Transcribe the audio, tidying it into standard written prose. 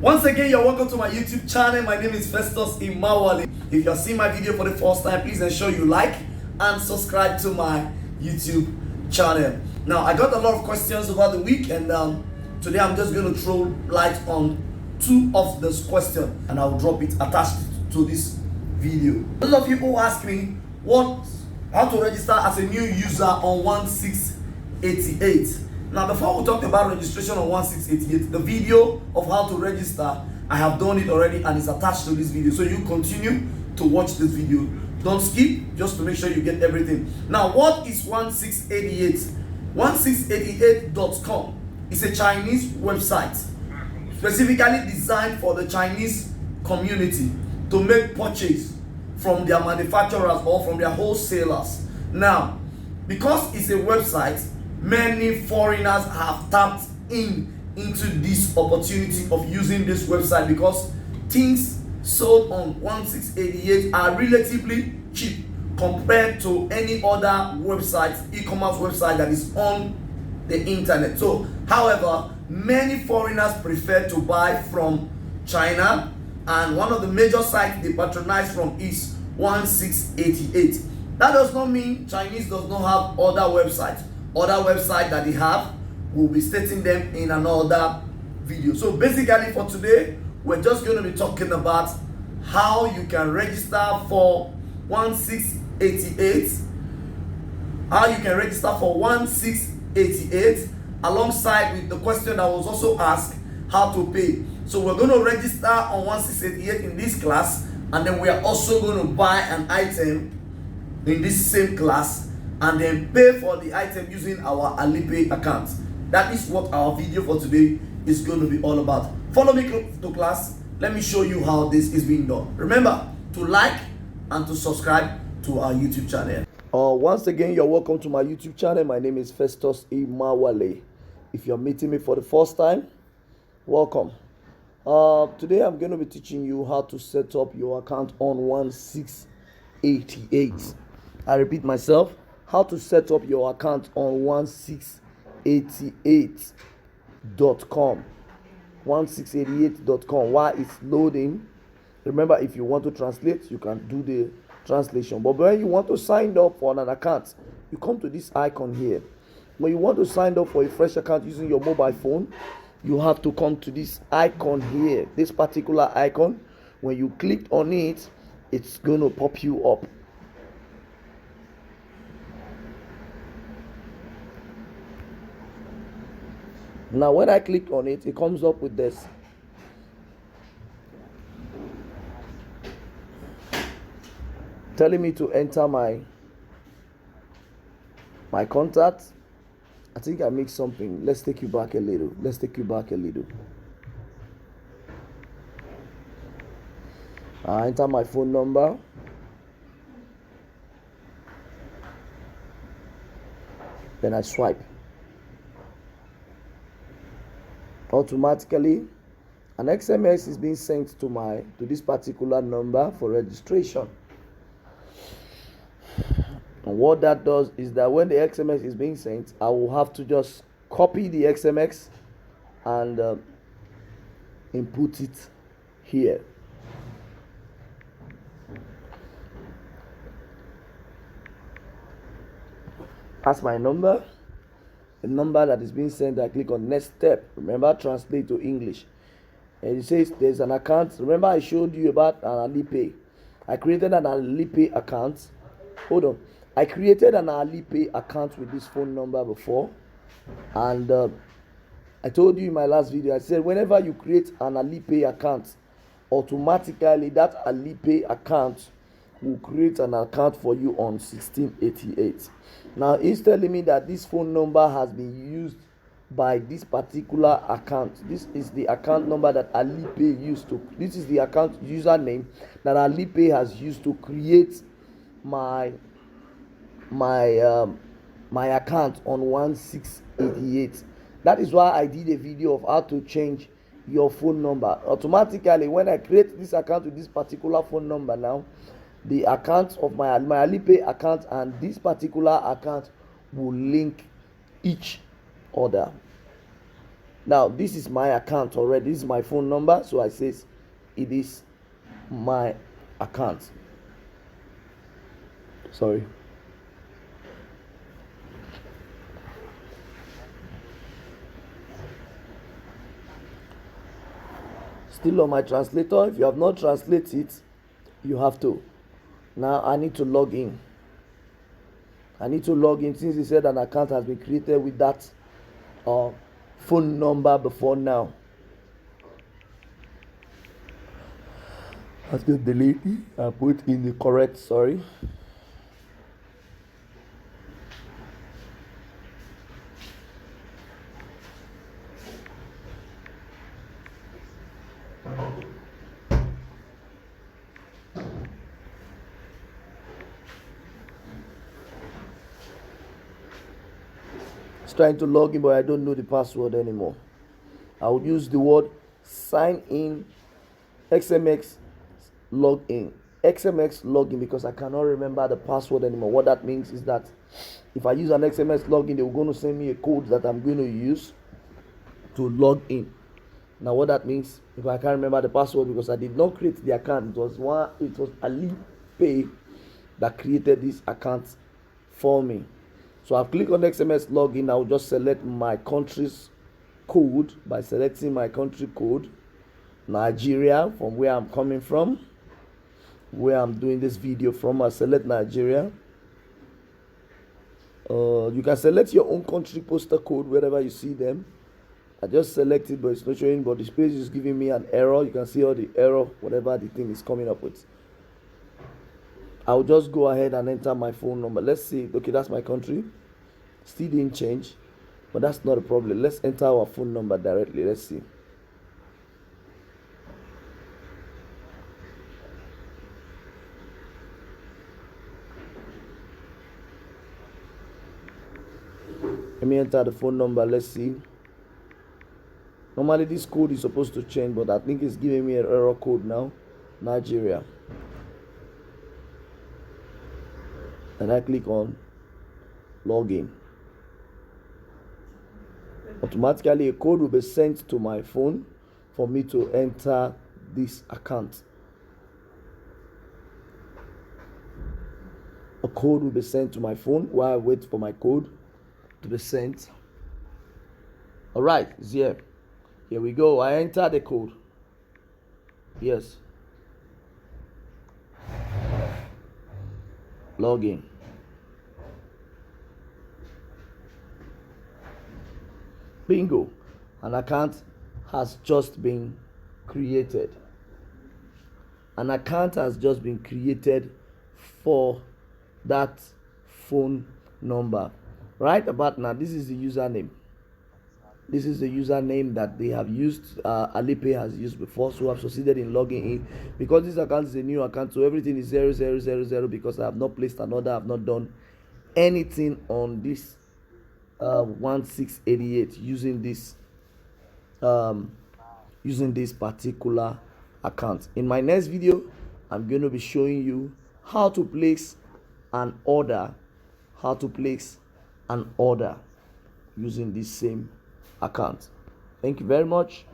Once again, you're welcome to my YouTube channel. My name is Festus Imawale. If you're seeing my video for the first time, please ensure you like and subscribe to my YouTube channel. Now, I got a lot of questions over the week, and today I'm just going to throw light on two of those questions, and I'll drop it attached to this video. A lot of people ask me how to register as a new user on 1688. Now, before we talk about registration on 1688, the video of how to register, I have done it already and it's attached to this video. So you continue to watch this video. Don't skip, just to make sure you get everything. Now, what is 1688? 1688.com is a Chinese website specifically designed for the Chinese community to make purchase from their manufacturers or from their wholesalers. Now, because it's a website, many foreigners have tapped into this opportunity of using this website because things sold on 1688 are relatively cheap compared to any other website, e-commerce website that is on the internet. So, however, many foreigners prefer to buy from China, and one of the major sites they patronize from is 1688. That does not mean Chinese does not have other websites. Other websites that they have, will be stating them in another video. So basically for today, we're just going to be talking about how you can register for 1688, how you can register for 1688, alongside with the question that was also asked, how to pay. So we're going to register on 1688 in this class, and then we are also going to buy an item in this same class and then pay for the item using our Alipay account. That is what our video for today is going to be all about. Follow me to class. Let me show you how this is being done. Remember to like and to subscribe to our YouTube channel. Once again, you're welcome to my YouTube channel. My name is Festus Imawale. If you're meeting me for the first time, welcome. Today I'm going to be teaching you how to set up your account on 1688. I repeat myself. How to set up your account on 1688.com. 1688.com. While it's loading, remember, if you want to translate, you can do the translation. But when you want to sign up for an account, you come to this icon here. When you want to sign up for a fresh account using your mobile phone, you have to come to this icon here. This particular icon, when you click on it, it's going to pop you up. Now, when I click on it, it comes up with this. Telling me to enter my contact. I think I mixed something. Let's take you back a little. I enter my phone number. Then I swipe. Automatically an SMS is being sent to this particular number for registration. And what that does is that when the SMS is being sent, I will have to just copy the SMS and input it here. That's my number. The number that is being sent, I click on next step. Remember, translate to English. And it says there's an account. Remember, I showed you about an Alipay. I created an Alipay account. Hold on. I created an Alipay account with this phone number before. And I told you in my last video, I said whenever you create an Alipay account, automatically that Alipay account will create an account for you on 1688. Now, it's telling me that this phone number has been used by this particular account. This is the account number that Alipay used to. This is the account username that Alipay has used to create my account on 1688. That is why I did a video of how to change your phone number. Automatically, when I create this account with this particular phone number now, the account of my Alipay account and this particular account will link each other. Now this is my account already. This is my phone number, so I says it is my account. Sorry. Still on my translator. If you have not translated it, you have to. Now I need to log in. Since he said an account has been created with that phone number before now. Let's just delete it and put in the correct, sorry. It's trying to log in, but I don't know the password anymore. I would use the word sign in, XMX login, XMX login, because I cannot remember the password anymore. What that means is that if I use an XMX login, they're going to send me a code that I'm going to use to log in. Now what that means, if I can't remember the password because I did not create the account, it was Alipay that created this account for me. So I've clicked on XMS login. I'll just select my country's code. By selecting my country code, Nigeria, from where I'm coming from, where I'm doing this video from, I select Nigeria. You can select your own country postal code wherever you see them. I just selected, but it's not showing, but this page is giving me an error. You can see all the error, whatever the thing is coming up with. I'll just go ahead and enter my phone number. Let's see. Okay, that's my country. Still didn't change, but that's not a problem. Let's enter our phone number directly. Let's see. Let me enter the phone number. Let's see. Normally this code is supposed to change, but I think it's giving me an error code now. Nigeria. And I click on login. Automatically a code will be sent to my phone for me to enter this account. A code will be sent to my phone while I wait for my code to be sent. All right, it's here. Here we go. I enter the code. Yes. Login. Bingo. An account has just been created. An account has just been created for that phone number. Right about now, this is the username. This is the username that they have used, Alipay has used before, so I've succeeded in logging in. Because this account is a new account, so everything is 0000 because I have not placed an order, I have not done anything on this 1688 using this particular account. In my next video, I'm going to be showing you how to place an order, using this same account. Thank you very much.